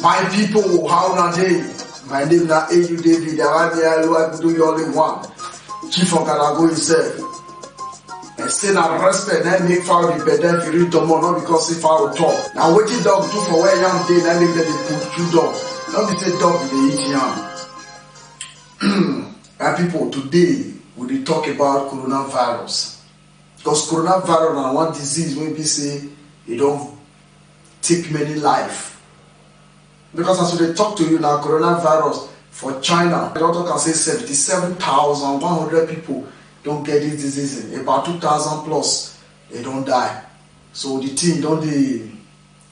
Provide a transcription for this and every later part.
My people, how na dey? My name na AU David, I do you only one. Chief of Galago himself. And say na respect, then make foul the better if you read tomorrow, not because if I will talk. Now what the dog do for where young day, then they put you dog. Don't be say dog they eat yam. My people, today we will talk about coronavirus. Because coronavirus na one disease wey be say e don take many life. Because as we talk to you now, coronavirus for China, the doctor can say 77,100 people don't get this disease. About 2,000 plus, they don't die. So the thing don't they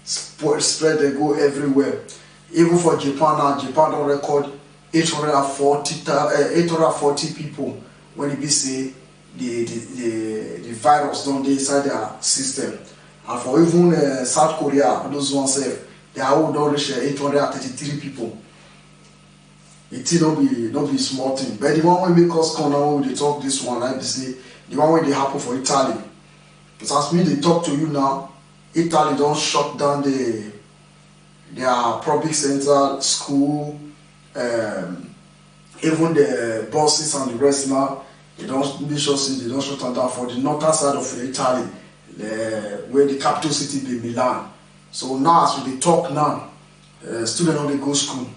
spread, they go everywhere. Even for Japan now, Japan don't record 840 people when it be say the virus don't inside their system. And for even South Korea, those ones say they are don't reach 833 people. It don't be small thing. But the one when make us come now, when they talk this one, like they say, the one when they happen for Italy. Because as me they talk to you now, Italy don't shut down their public center, school, even the buses and the rest now. They don't make sure they don't shut down for the northern side of Italy, where the capital city be Milan. So now as we talk now, students only go school.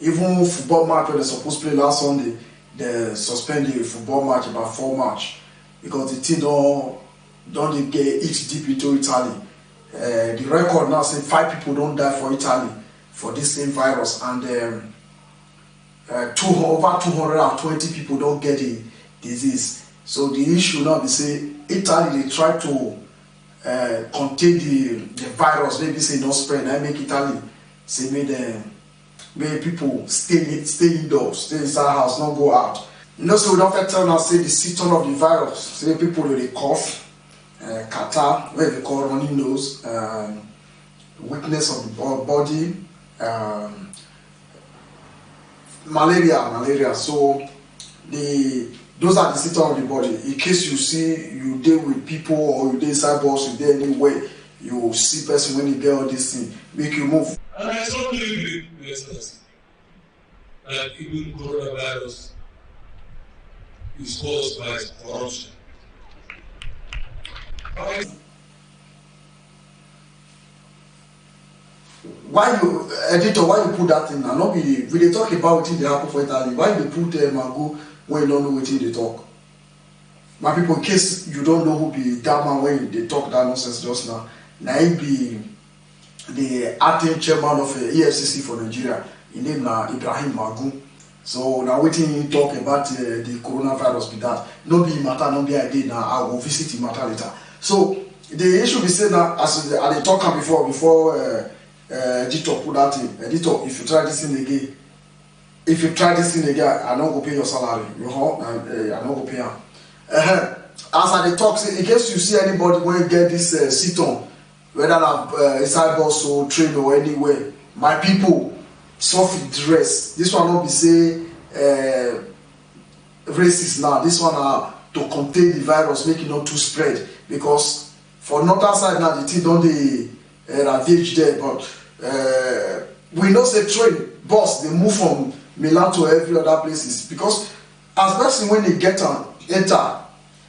Even football match when they supposed to play last Sunday, they suspend the football match about 4 March because the team don't get each deep into Italy. The record now say 5 people don't die for Italy for this same virus, and over 220 people don't get the disease. So the issue now is say Italy they try to contain the virus, maybe say not spread. I make Italy say make people stay indoors, stay inside house, not go out. You know, so we don't tell now say the symptom of the virus. Say people they cough, catarrh, where they call runny nose, weakness of the body, malaria. So those are the symptoms of the body. In case you see you deal with people or you deal inside bus, you deal anywhere, you see person when you get all this thing, make you move. And I strongly believe that even coronavirus is caused by corruption. Why you, editor, why you put that thing now? Not be we they talk about what they happen for Italy. Why you put them and go when you don't know what they talk? My people, in case you don't know who be that man when they talk that nonsense just now, now he be the acting chairman of EFCC for Nigeria. His name na Ibrahim Magu. So now waiting he talk about the coronavirus with that. No be matter, no be idea now. I will visit him matter later. So the issue be said that as I talk before editor put that in. Editor, if you try this thing again, I don't go pay your salary. I don't go pay him. As I talk, in case you see anybody when get this symptom, whether inside bus or train or anywhere, my people, soft dress. This one not be say racist now. This one to contain the virus, make it not too spread. Because for northern side now, the thing don't they ravage there. But we know say train, bus, they move from Milan to every other places. Because as person when they get enter,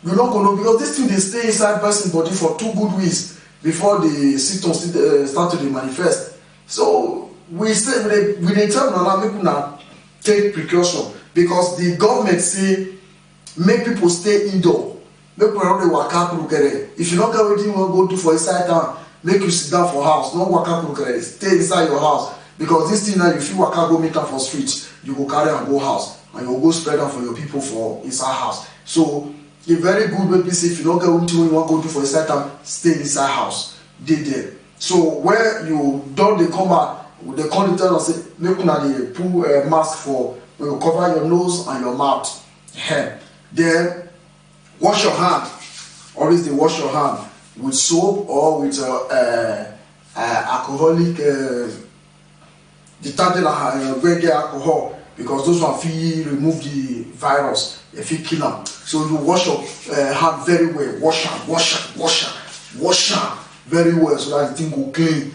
you don't go know because this thing they stay inside person body for 2 good weeks before the symptoms start to manifest. So we say we tell now make una take precaution because the government say make people stay indoor. Make people not dey waka kurukere. If you don't get wetin you wan go do for inside town, make you sit down for house. No waka kurukere. Stay inside your house because this thing now you fit waka go meet am for street, you go carry am go house and you go spread am for your people for inside house. So a very good way be say if you don't get wetin you wan go do for inside town, stay inside house. Dey there. So where you don dey come out, they come tell us say make una dey put mask for when you cover your nose and your mouth. Then wash your hand. Always dey wash your hand with soap or with alcoholic detergent and alcohol because those one fit remove the virus. They fit kill am. So you wash your hand very well. Wash am very well so that the thing go clean.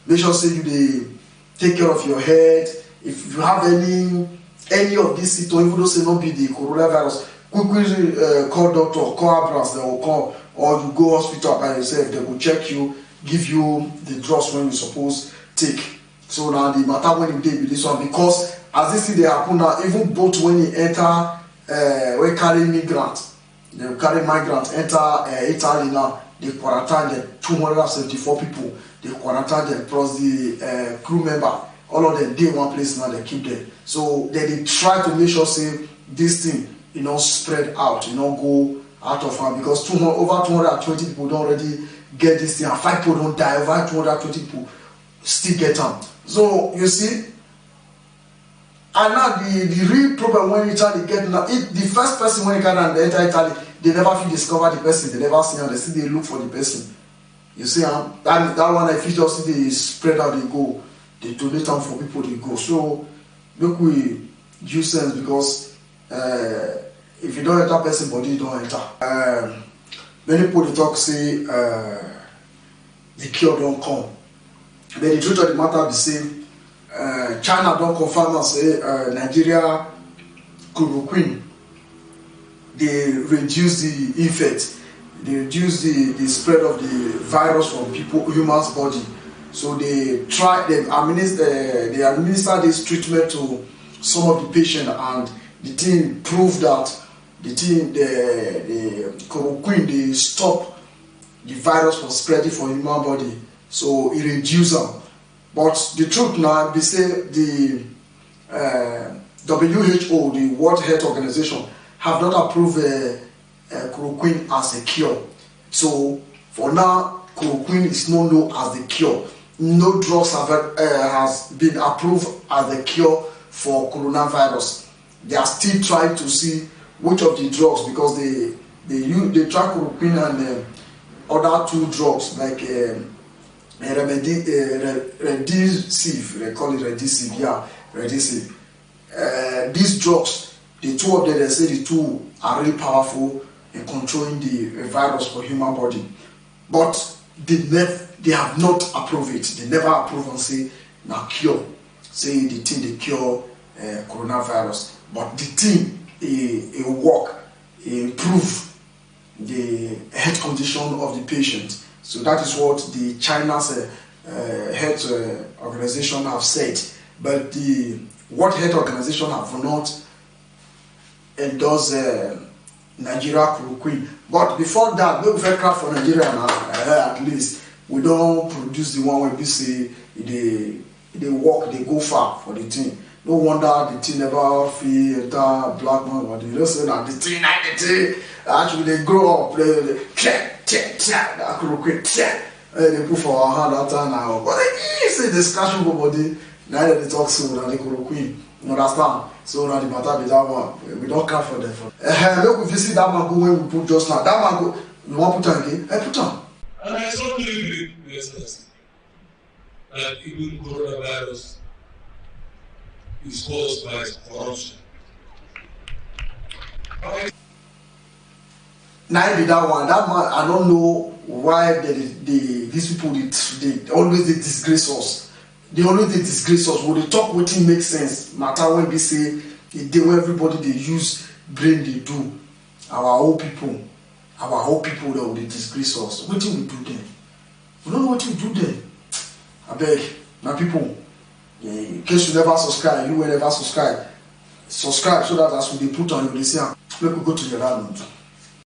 Make sure say you dey take care of your head. If you have any of these symptoms, even though say not be the coronavirus, quickly call doctor, call ambulance, they will come, or you go hospital by yourself, they will check you, give you the drugs when you suppose take. So now the matter when you dey with this one, because as this thing dey happen now, even both when you enter when carry migrant, they carry migrant enter Italy now, they quarantine them 274 people, they quarantine them plus the crew member. All of them dey one place now, they keep them. So they try to make sure say this thing spread out, go out of hand, because over 220 people don't already get this thing, and 5 people don't die, over 220 people still get them. So you see, and now the real problem when Italy get now, the first person when you can enter Italy, they never fit discover the person, they never see him, they still they look for the person. You see, that one if you just see they spread out, they go, they donate them for people, they go. So look, we use sense, because if you don't enter person body, you don't enter. Many people they talk say the cure don't come, but the truth of the matter be say China don't confirm and say Nigeria chloroquine they reduce the effect, they reduce the spread of the virus from humans body. So they administer this treatment to some of the patient, and the thing proved that the chloroquine they stop the virus from spreading from human body, so it reduces them. But the truth now be say the WHO, the World Health Organization, have not approved chloroquine as a cure. So for now, chloroquine is not known as the cure. No drugs has been approved as a cure for coronavirus. They are still trying to see which of the drugs, because they try chloroquine and other 2 drugs like Remdesivir, they call it Remdesivir, yeah, Remdesivir. These drugs, the 2 of them, they say the 2 are really powerful in controlling the virus for human body, but they have not approved it. They never approve and say now cure, say the thing they cure coronavirus, but the thing it work, it improve the health condition of the patient. So that is what the China's health organization have said, but the World Health Organization have not endorsed Nigeria chloroquine. But before that, we first craft for Nigeria now. At least we don't produce the one where we say they work, they go far for the thing. No wonder the thing never feel enter black man body. You know, say that the thing actually they grow up, they check, that chloroquine, they put for our hand that time now. But they say the scratch body, now they talk so that the chloroquine. You understand? So now the matter be that one. We don't care for them. Look, if you see that man go when we put just now, that man go, you want to put on again? Put on. And I strongly believe that even coronavirus is caused by corruption. Now be that one. That man, I don't know why these people they always they disgrace us. They always they disgrace us. When they talk, what it makes sense. Matter when they say the day when everybody they use brain they do. Our old people that will they disgrace us. What do we do then? We don't know what we do then. I beg, my people. In case you never subscribe, you will never subscribe. Subscribe so that as we put on you, they say, make we go to the land.